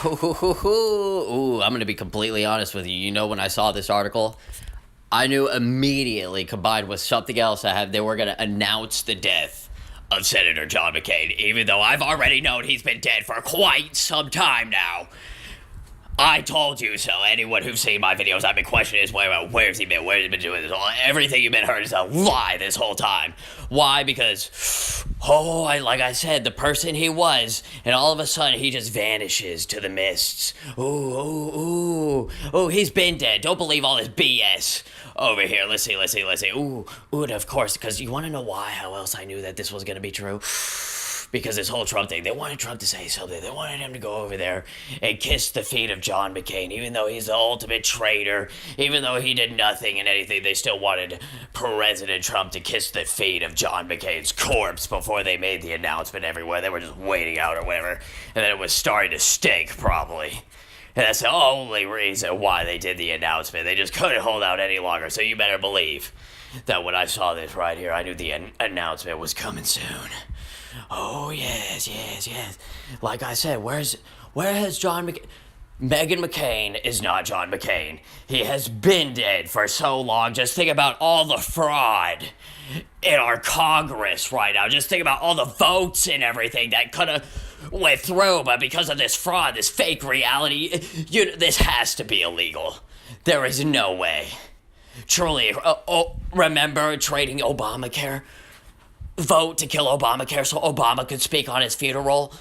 Ooh, I'm going to be completely honest with you. You know, when I saw this article, I knew immediately, combined with something else I had, they were going to announce the death of Senator John McCain, even though I've already known he's been dead for quite some time now. I told you so. Anyone who's seen my videos, I've been questioning his where's he been? Where's he been doing this? Everything you've been heard is a lie this whole time. Why? Because, like I said, the person he was, and all of a sudden he just vanishes to the mists. Ooh, he's been dead. Don't believe all this BS over here. Let's see. Ooh, and of course, because you want to know why? How else I knew that this was going to be true? Because this whole Trump thing, they wanted Trump to say something. They wanted him to go over there and kiss the feet of John McCain, even though he's the ultimate traitor, even though he did nothing and anything. They still wanted President Trump to kiss the feet of John McCain's corpse before they made the announcement everywhere. They were just waiting out or whatever, and then it was starting to stink, probably. And that's the only reason why they did the announcement. They just couldn't hold out any longer, so you better believe that when I saw this right here, I knew the announcement was coming soon. Oh, yes. Like I said, where has John McCain... Meghan McCain is not John McCain. He has been dead for so long. Just think about all the fraud in our Congress right now. Just think about all the votes and everything that could have went through, but because of this fraud, this fake reality, this has to be illegal. There is no way. Truly, remember trading Obamacare? Vote to kill Obamacare so Obama could speak on his funeral.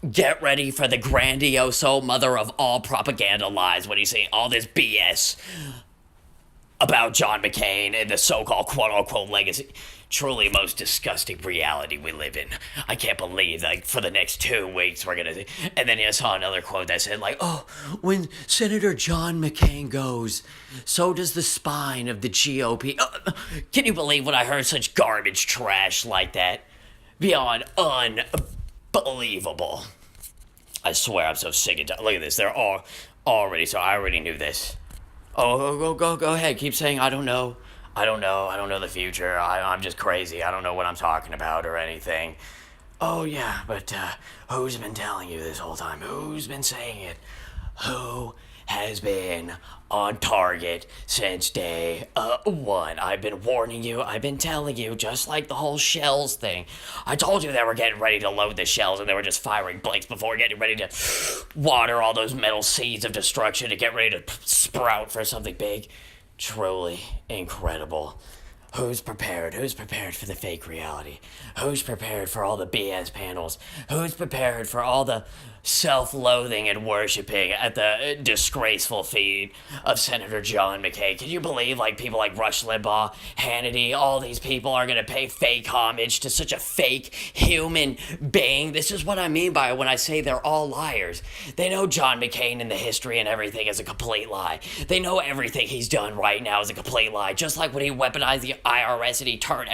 Get ready for the grandioso mother of all propaganda lies when you see all this BS about John McCain and the so-called quote-unquote legacy. Truly most disgusting reality we live in. I can't believe, for the next 2 weeks we're gonna... And then I saw another quote that said, when Senator John McCain goes, so does the spine of the GOP. Can you believe when I heard such garbage trash like that? Beyond unbelievable. I swear I'm so sick and tired. Look at this, they're all already... So I already knew this. Oh, go ahead, keep saying, I don't know the future, I'm just crazy, I don't know what I'm talking about or anything. Oh yeah, but who's been telling you this whole time? Who's been saying it? Who has been on target since day one? I've been warning you, I've been telling you, just like the whole shells thing. I told you they were getting ready to load the shells and they were just firing blanks before getting ready to water all those metal seeds of destruction to get ready to sprout for something big. Truly incredible. Who's prepared? Who's prepared for the fake reality? Who's prepared for all the BS panels? Who's prepared for all the self-loathing and worshipping at the disgraceful feet of Senator John McCain? Can you believe people like Rush Limbaugh, Hannity, all these people are going to pay fake homage to such a fake human being? This is what I mean by when I say they're all liars. They know John McCain and the history and everything is a complete lie. They know everything he's done right now is a complete lie. Just like when he weaponized the IRS and he turned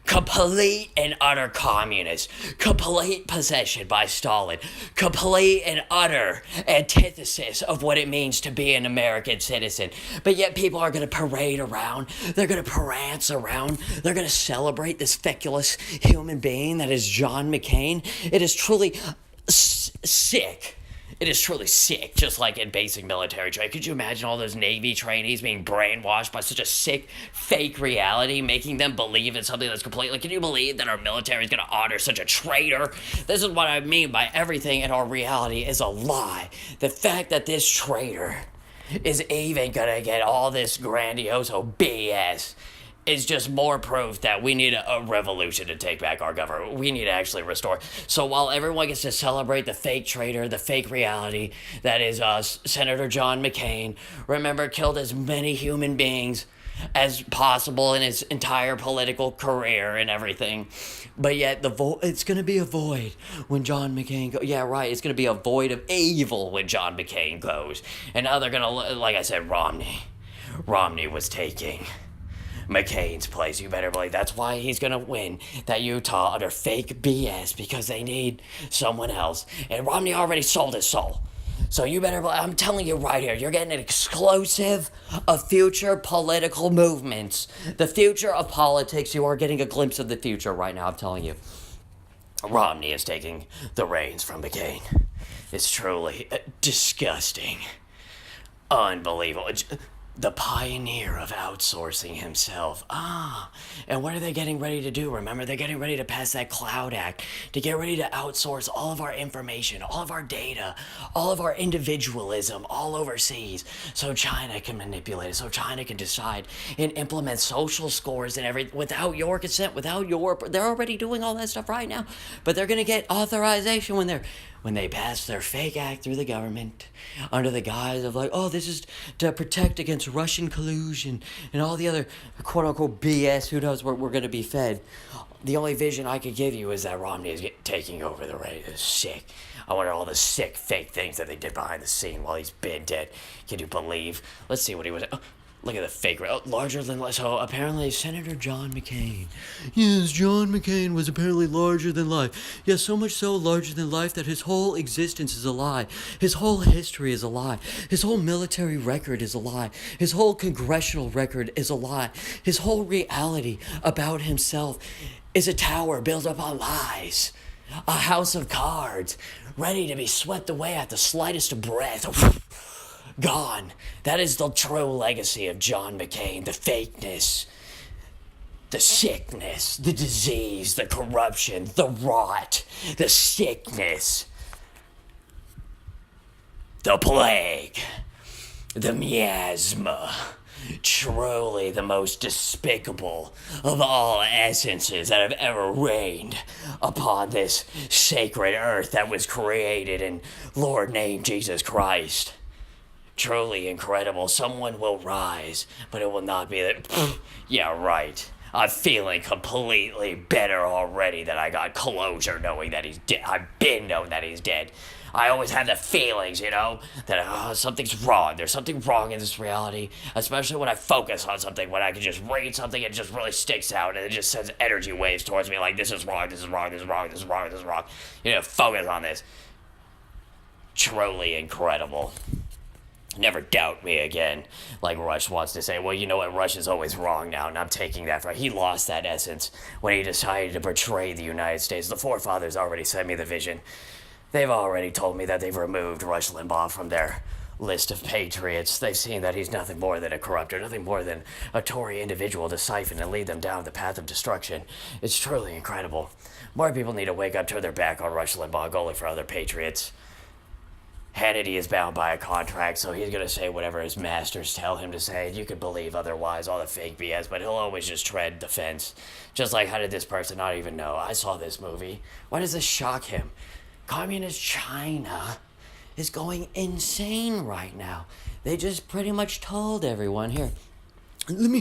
complete and utter communist, complete possession by Stalin, complete and utter antithesis of what it means to be an American citizen. But yet people are going to parade around, they're going to prance around, they're going to celebrate this feculous human being that is John McCain. It is truly sick. It is truly sick, just like in basic military training. Could you imagine all those Navy trainees being brainwashed by such a sick, fake reality, making them believe in something that's completely... Can you believe that our military is going to honor such a traitor? This is what I mean by everything in our reality is a lie. The fact that this traitor is even going to get all this grandioso BS is just more proof that we need a revolution to take back our government. We need to actually restore. So while everyone gets to celebrate the fake traitor, the fake reality that is Senator John McCain, remember, killed as many human beings as possible in his entire political career and everything. But yet it's going to be a void when John McCain goes. Yeah, right. It's going to be a void of evil when John McCain goes. And now they're going to, like I said, Romney was taking McCain's place. You better believe that's why he's gonna win that Utah under fake BS, because they need someone else. And Romney already sold his soul. So you better believe, I'm telling you right here, you're getting an exclusive of future political movements. The future of politics, you are getting a glimpse of the future right now, I'm telling you. Romney is taking the reins from McCain. It's truly disgusting. Unbelievable. The pioneer of outsourcing himself. And what are they getting ready to do? Remember, they're getting ready to pass that Cloud Act to get ready to outsource all of our information, all of our data, all of our individualism all overseas so China can manipulate it, so China can decide and implement social scores and everything without your consent, without your. They're already doing all that stuff right now, but they're going to get authorization when they pass their fake act through the government under the guise of like, oh, this is to protect against Russian collusion and all the other quote unquote BS. Who knows what we're going to be fed? The only vision I could give you is that Romney is taking over the race. It's sick. I wonder all the sick fake things that they did behind the scene while he's been dead. Can you believe? Let's see what he was. Oh, look at the fake. Larger than life. So apparently Senator John McCain. Yes, John McCain was apparently larger than life. Yes, so much so larger than life that his whole existence is a lie. His whole history is a lie. His whole military record is a lie. His whole congressional record is a lie. His whole reality about himself is a tower built upon lies. A house of cards, ready to be swept away at the slightest breath. Gone. That is the true legacy of John McCain. The fakeness, the sickness, the disease, the corruption, the rot, the sickness, the plague, the miasma. Truly the most despicable of all essences that have ever reigned upon this sacred earth that was created in Lord named Jesus Christ. Truly incredible. Someone will rise, but it will not be that. Yeah, right. I'm feeling completely better already that I got closure knowing that he's dead. I've been known that he's dead. I always have the feelings, that something's wrong. There's something wrong in this reality, especially when I focus on something, when I can just read something and it just really sticks out and it just sends energy waves towards me like, this is wrong, this is wrong, this is wrong, this is wrong, this is wrong. Focus on this. Truly incredible. Never doubt me again, like Rush wants to say. Well, you know what? Rush is always wrong now, and I'm taking that from. He lost that essence when he decided to betray the United States. The forefathers already sent me the vision. They've already told me that they've removed Rush Limbaugh from their list of patriots. They've seen that he's nothing more than a corrupter, nothing more than a Tory individual to siphon and lead them down the path of destruction. It's truly incredible. More people need to wake up, turn their back on Rush Limbaugh, go look for other patriots. Hannity is bound by a contract, so he's going to say whatever his masters tell him to say. You could believe otherwise, all the fake BS, but he'll always just tread the fence. Just like, how did this person not even know? I saw this movie. Why does this shock him? Communist China is going insane right now. They just pretty much told everyone, here, let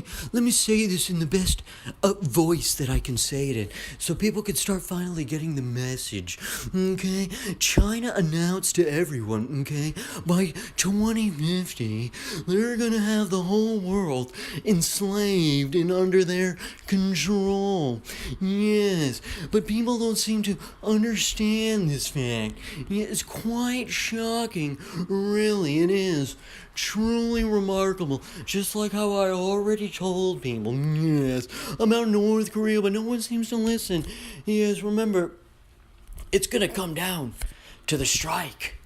me say this in the best voice that I can say it in, so people can start finally getting the message. Okay, China announced to everyone, okay, by 2050 they're gonna have the whole world enslaved and under their control. Yes, but people don't seem to understand this fact. It's quite shocking, really. It is truly remarkable, just like how I already told people, yes, about North Korea, but no one seems to listen. Yes, remember, it's gonna come down to the strike.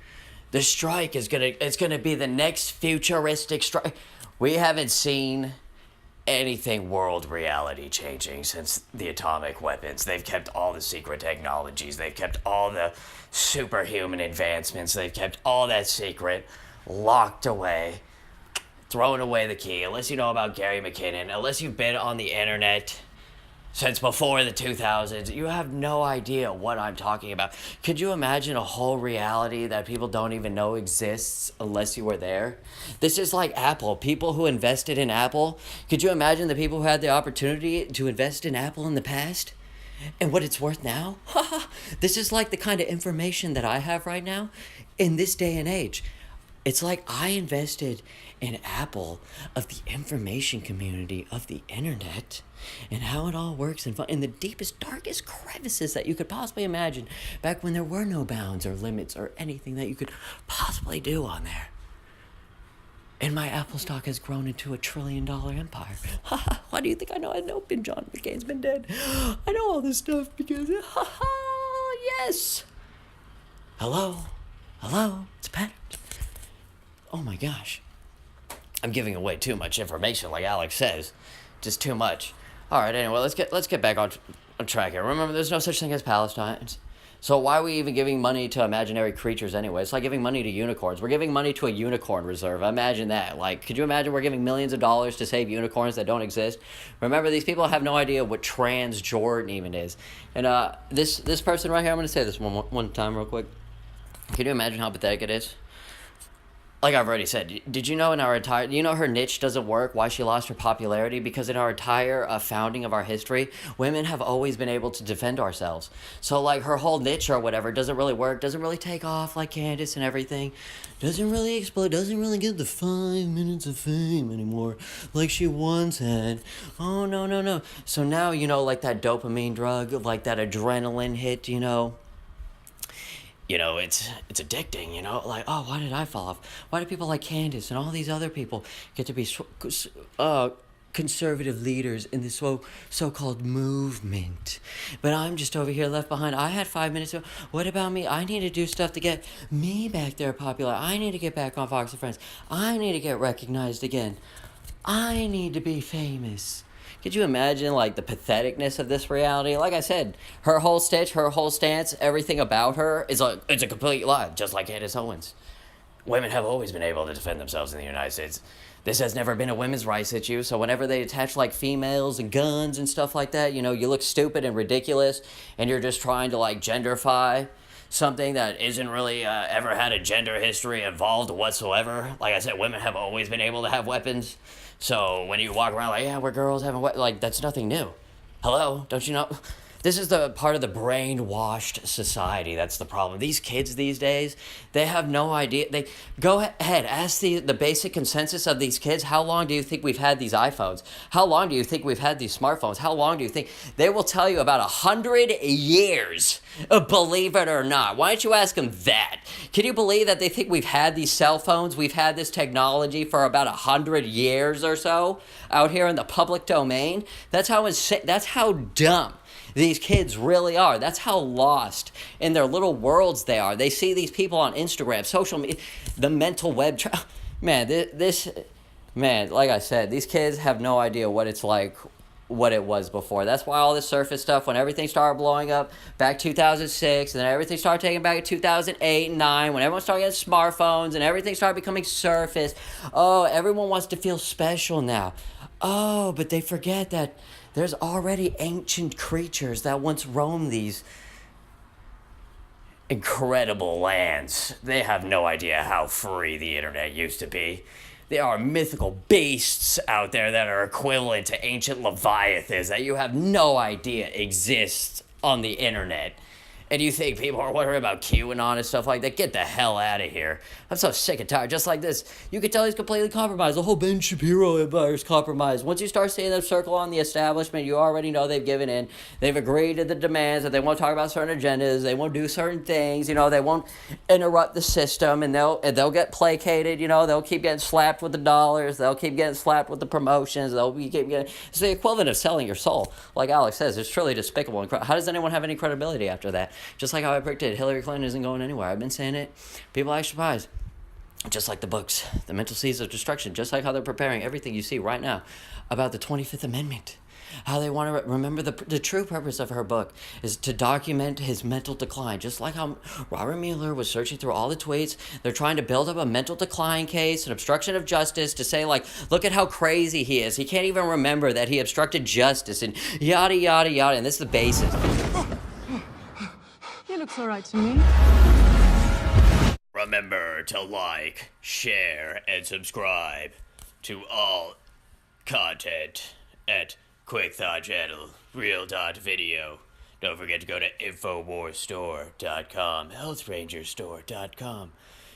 The strike is gonna be the next futuristic strike. We haven't seen anything world reality changing since the atomic weapons. They've kept all the secret technologies. They've kept all the superhuman advancements. They've kept all that secret, locked away, throwing away the key. Unless you know about Gary McKinnon, unless you've been on the internet since before the 2000s, you have no idea what I'm talking about. Could you imagine a whole reality that people don't even know exists unless you were there? This is like Apple. People who invested in Apple, could you imagine the people who had the opportunity to invest in Apple in the past? And what it's worth now? This is like the kind of information that I have right now in this day and age. It's like I invested in Apple of the information community of the internet and how it all works in the deepest, darkest crevices that you could possibly imagine back when there were no bounds or limits or anything that you could possibly do on there. And my Apple stock has grown into $1 trillion empire. Why do you think I know? I know John McCain's been dead. I know all this stuff because, yes. Hello? Hello? It's a patent. Oh my gosh. I'm giving away too much information, like Alex says. Just too much. Alright, anyway, let's get back on track here. Remember, there's no such thing as Palestine. So why are we even giving money to imaginary creatures anyway? It's like giving money to unicorns. We're giving money to a unicorn reserve. Imagine that. Like, could you imagine we're giving millions of dollars to save unicorns that don't exist? Remember, these people have no idea what Transjordan even is. And this person right here, I'm going to say this one time real quick. Can you imagine how pathetic it is? Like I've already said, did you know her niche doesn't work, why she lost her popularity? Because in our entire founding of our history, women have always been able to defend ourselves. So like her whole niche or whatever doesn't really work, doesn't really take off like Candace and everything. Doesn't really explode, doesn't really get the 5 minutes of fame anymore like she once had. Oh, no. So now, like that dopamine drug, like that adrenaline hit, it's addicting, like, oh, why did I fall off? Why do people like Candace and all these other people get to be conservative leaders in this so-called movement? But I'm just over here left behind. I had 5 minutes ago. What about me? I need to do stuff to get me back there popular. I need to get back on Fox and Friends. I need to get recognized again. I need to be famous. Could you imagine, like, the patheticness of this reality? Like I said, her whole stance, everything about her it's a complete lie, just like Candace Owens. Women have always been able to defend themselves in the United States. This has never been a women's rights issue, so whenever they attach, like, females and guns and stuff like that, you look stupid and ridiculous, and you're just trying to, like, genderify something that isn't really ever had a gender history involved whatsoever. Like I said, women have always been able to have weapons. So when you walk around like, yeah, we're girls having weapons, like, that's nothing new. Hello? Don't you know? This is the part of the brainwashed society that's the problem. These kids these days, they have no idea. They go ahead, ask the basic consensus of these kids. How long do you think we've had these iPhones? How long do you think we've had these smartphones? How long do you think? They will tell you about 100 years, believe it or not. Why don't you ask them that? Can you believe that they think we've had these cell phones, we've had this technology for about 100 years or so out here in the public domain? That's how insane, that's how dumb these kids really are. That's how lost in their little worlds they are. They see these people on Instagram, social media, the mental web. Man, like I said, these kids have no idea what it's like, what it was before. That's why all this surface stuff, when everything started blowing up back 2006, and then everything started taking back in 2008 and 9, when everyone started getting smartphones and everything started becoming surface. Oh, everyone wants to feel special now. Oh, but they forget that there's already ancient creatures that once roamed these incredible lands. They have no idea how free the internet used to be. There are mythical beasts out there that are equivalent to ancient leviathans that you have no idea exist on the internet. And you think people are wondering about QAnon and stuff like that? Get the hell out of here. I'm so sick and tired. Just like this, you can tell he's completely compromised. The whole Ben Shapiro empire is compromised. Once you start seeing them circle on the establishment, you already know they've given in. They've agreed to the demands that they won't talk about certain agendas. They won't do certain things. They won't interrupt the system, and they'll get placated. They'll keep getting slapped with the dollars. They'll keep getting slapped with the promotions. It's the equivalent of selling your soul. Like Alex says, it's truly despicable. How does anyone have any credibility after that? Just like how I predicted, Hillary Clinton isn't going anywhere. I've been saying it. People act surprised. Just like the books, The Mental Seeds of Destruction, just like how they're preparing everything you see right now about the 25th Amendment. How they want to remember the true purpose of her book is to document his mental decline. Just like how Robert Mueller was searching through all the tweets. They're trying to build up a mental decline case, an obstruction of justice, to say, like, look at how crazy he is. He can't even remember that he obstructed justice and yada, yada, yada. And this is the basis. He looks all right to me. Remember to like, share, and subscribe to all content at Quick Thought Channel, Real.video. Don't forget to go to InfoWarsStore.com, HealthRangerStore.com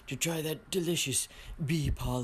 to try that delicious bee pollen.